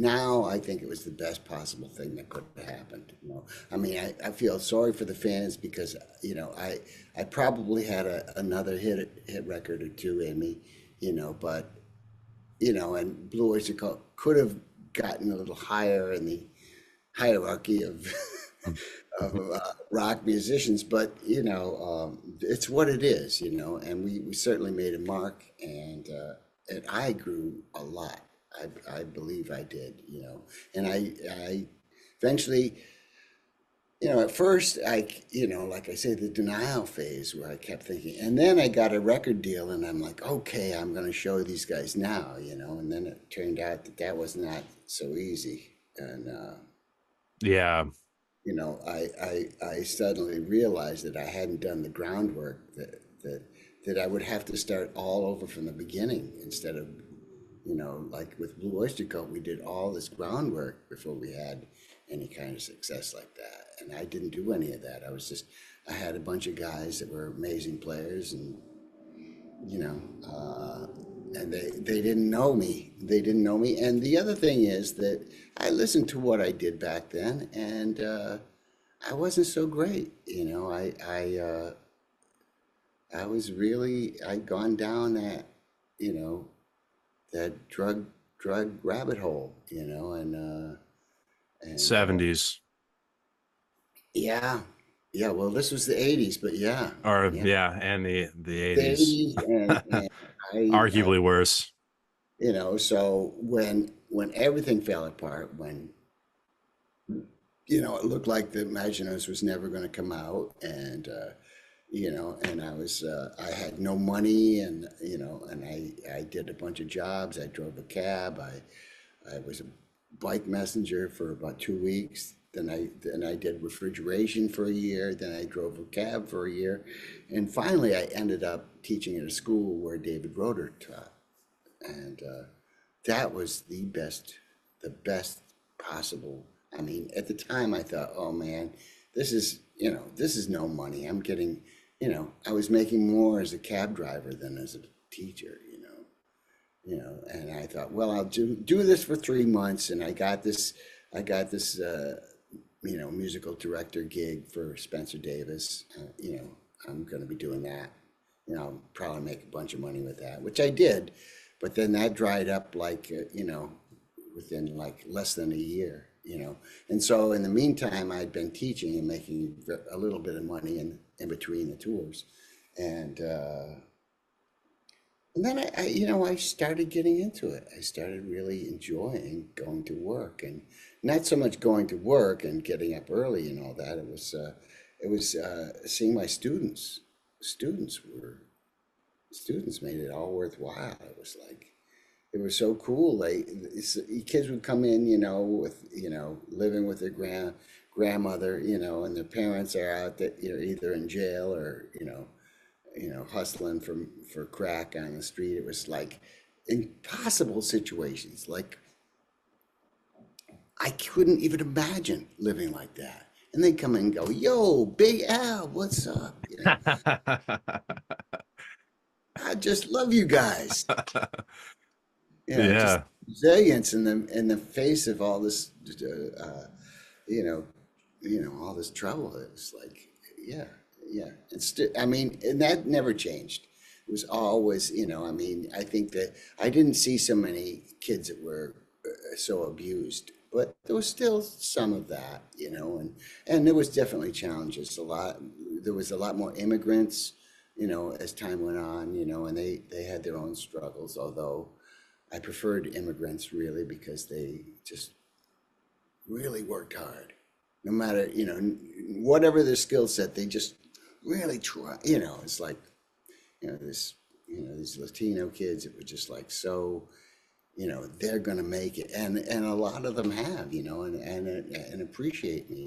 now I think it was the best possible thing that could have happened. I mean, I feel sorry for the fans because, I probably had another hit record or two in me, but, and Blue Oyster Cult could have gotten a little higher in the hierarchy of rock musicians, but it's what it is, and we certainly made a mark, and I grew a lot. I believe I did, and I eventually, at first like I say, the denial phase where I kept thinking, and then I got a record deal, and I'm like, okay, I'm going to show these guys now, and then it turned out that was not so easy, and Yeah. I suddenly realized that I hadn't done the groundwork that I would have to start all over from the beginning instead of, like with Blue Oyster Cult, we did all this groundwork before we had any kind of success like that. And I didn't do any of that. I had a bunch of guys that were amazing players and, you know, uh, and they didn't know me. They didn't know me. And the other thing is that I listened to what I did back then, and I wasn't so great. I was really I'd gone down you know that drug rabbit hole, and 70s. yeah, yeah. Well, this was the '80s, but yeah, Or yeah, yeah, and the the 80s. '80s, and I Arguably worse. so when everything fell apart, when it looked like the Imaginos was never going to come out, and and I had no money, and and I did a bunch of jobs. I drove a cab. I was a bike messenger for about 2 weeks. Then I did refrigeration for a year. Then I drove a cab for a year, and finally I ended up teaching at a school where David Roeder taught, and that was the best possible. I mean, at the time I thought, oh man, this is no money. I'm getting, I was making more as a cab driver than as a teacher, and I thought, well, I'll do this for 3 months, and I got this musical director gig for Spencer Davis. I'm going to be doing that. I'll probably make a bunch of money with that, which I did, but then that dried up like, within like less than a year, And so in the meantime, I'd been teaching and making a little bit of money in between the tours. And, uh, and then I started getting into it. I started really enjoying going to work, and not so much going to work and getting up early and all that. It was seeing my students. Students were students made it all worthwhile. It was so cool. Kids would come in, with living with their grandmother, and their parents are out that either in jail or hustling for crack on the street. It was like impossible situations. Like I couldn't even imagine living like that. And they come in and go, "Yo, Big Al, what's up?" I just love you guys. Just Yeah. resilience in the face of all this, you know, all this trouble. It was like, yeah, yeah. I mean, and that never changed. It was always, I mean, I think that I didn't see so many kids that were so abused, but there was still some of that, and there was definitely challenges. There was a lot more immigrants, as time went on, and they had their own struggles, although I preferred immigrants really because they just really worked hard. No matter, whatever their skill set, they just really try. It's like, these Latino kids that were just like so, they're gonna make it, and a lot of them have, and appreciate me.